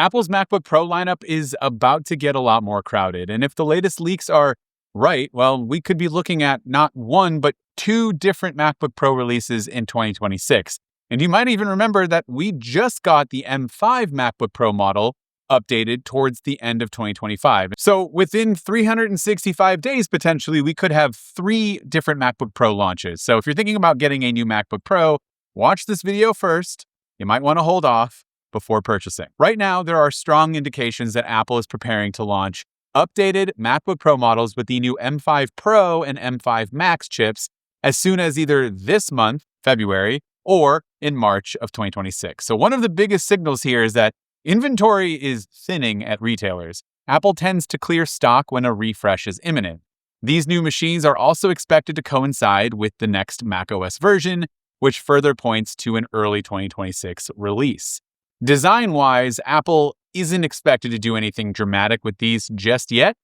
Apple's MacBook Pro lineup is about to get a lot more crowded. And if the latest leaks are right, well, we could be looking at not one, but two different MacBook Pro releases in 2026. And you might even remember that we just got the M5 MacBook Pro model updated towards the end of 2025. So within 365 days, potentially, we could have three different MacBook Pro launches. So if you're thinking about getting a new MacBook Pro, watch this video first. You might want to hold off before purchasing. Right now, there are strong indications that Apple is preparing to launch updated MacBook Pro models with the new M5 Pro and M5 Max chips as soon as either this month, February, or in March of 2026. So one of the biggest signals here is that inventory is thinning at retailers. Apple tends to clear stock when a refresh is imminent. These new machines are also expected to coincide with the next macOS version, which further points to an early 2026 release. Design-wise, Apple isn't expected to do anything dramatic with these just yet.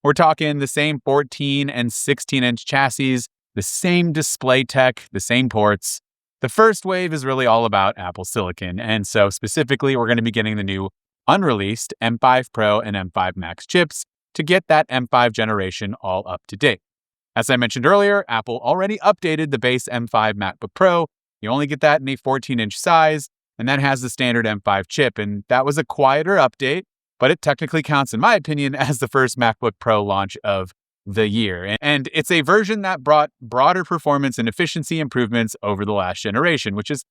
We're talking the same 14 and 16-inch chassis, the same display tech, the same ports. The first wave is really all about Apple Silicon, and so specifically, we're going to be getting the new unreleased M5 Pro and M5 Max chips to get that M5 generation all up to date. As I mentioned earlier, Apple already updated the base M5 MacBook Pro. You only get that in a 14-inch size, and that has the standard M5 chip, and that was a quieter update, but it technically counts, in my opinion, as the first MacBook Pro launch of the year. And it's a version that brought broader performance and efficiency improvements over the last generation, which is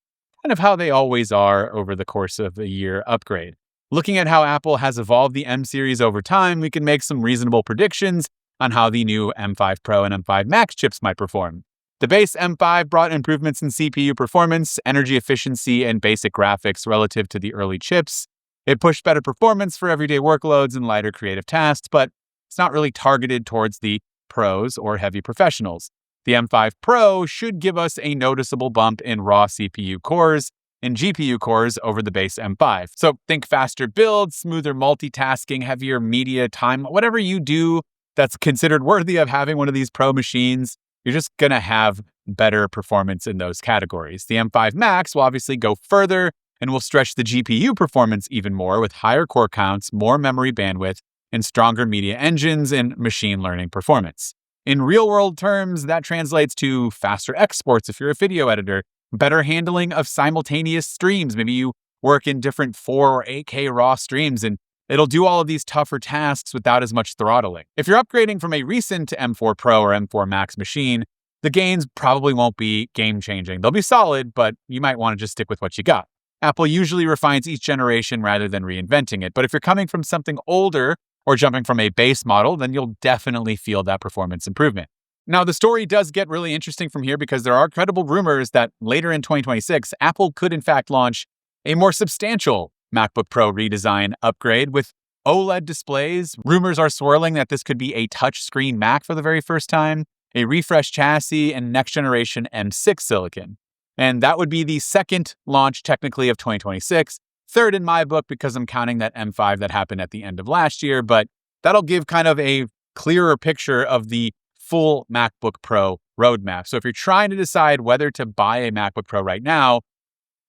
kind of how they always are over the course of a year upgrade. Looking at how Apple has evolved the M series over time, we can make some reasonable predictions on how the new M5 Pro and M5 Max chips might perform. The base M5 brought improvements in CPU performance, energy efficiency, and basic graphics relative to the early chips. It pushed better performance for everyday workloads and lighter creative tasks, but it's not really targeted towards the pros or heavy professionals. The M5 Pro should give us a noticeable bump in raw CPU cores and GPU cores over the base M5. So think faster builds, smoother multitasking, heavier media time, whatever you do that's considered worthy of having one of these Pro machines, you're just going to have better performance in those categories. The M5 Max will obviously go further and will stretch the GPU performance even more with higher core counts, more memory bandwidth, and stronger media engines and machine learning performance. In real-world terms, that translates to faster exports if you're a video editor, better handling of simultaneous streams. Maybe you work in different 4 or 8K raw streams, and it'll do all of these tougher tasks without as much throttling. If you're upgrading from a recent M4 Pro or M4 Max machine, the gains probably won't be game-changing. They'll be solid, but you might want to just stick with what you got. Apple usually refines each generation rather than reinventing it, but if you're coming from something older or jumping from a base model, then you'll definitely feel that performance improvement. Now, the story does get really interesting from here because there are credible rumors that later in 2026, Apple could in fact launch a more substantial MacBook Pro redesign upgrade with OLED displays. Rumors are swirling that this could be a touchscreen Mac for the very first time, a refreshed chassis, and next generation M6 silicon. And that would be the second launch technically of 2026. Third in my book because I'm counting that M5 that happened at the end of last year, but that'll give kind of a clearer picture of the full MacBook Pro roadmap. So if you're trying to decide whether to buy a MacBook Pro right now,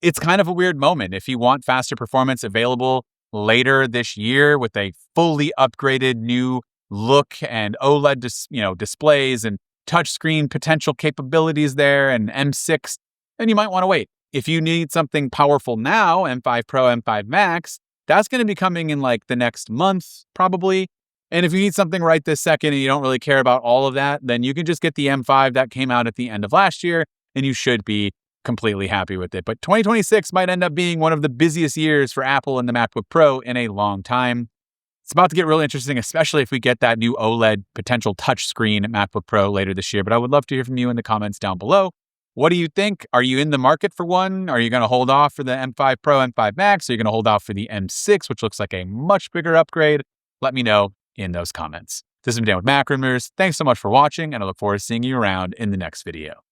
it's kind of a weird moment. If you want faster performance available later this year with a fully upgraded new look and OLED displays and touchscreen potential capabilities there and M6, then you might want to wait. If you need something powerful now, M5 Pro, M5 Max, that's going to be coming in like the next month, probably. And if you need something right this second and you don't really care about all of that, then you can just get the M5 that came out at the end of last year, and you should be completely happy with it. But 2026 might end up being one of the busiest years for Apple and the MacBook Pro in a long time. It's about to get really interesting, especially if we get that new OLED potential touchscreen MacBook Pro later this year. But I would love to hear from you in the comments down below. What do you think? Are you in the market for one? Are you going to hold off for the M5 Pro, M5 Max? Are you going to hold off for the M6, which looks like a much bigger upgrade? Let me know in those comments. This has been Dan with MacRumors. Thanks so much for watching, and I look forward to seeing you around in the next video.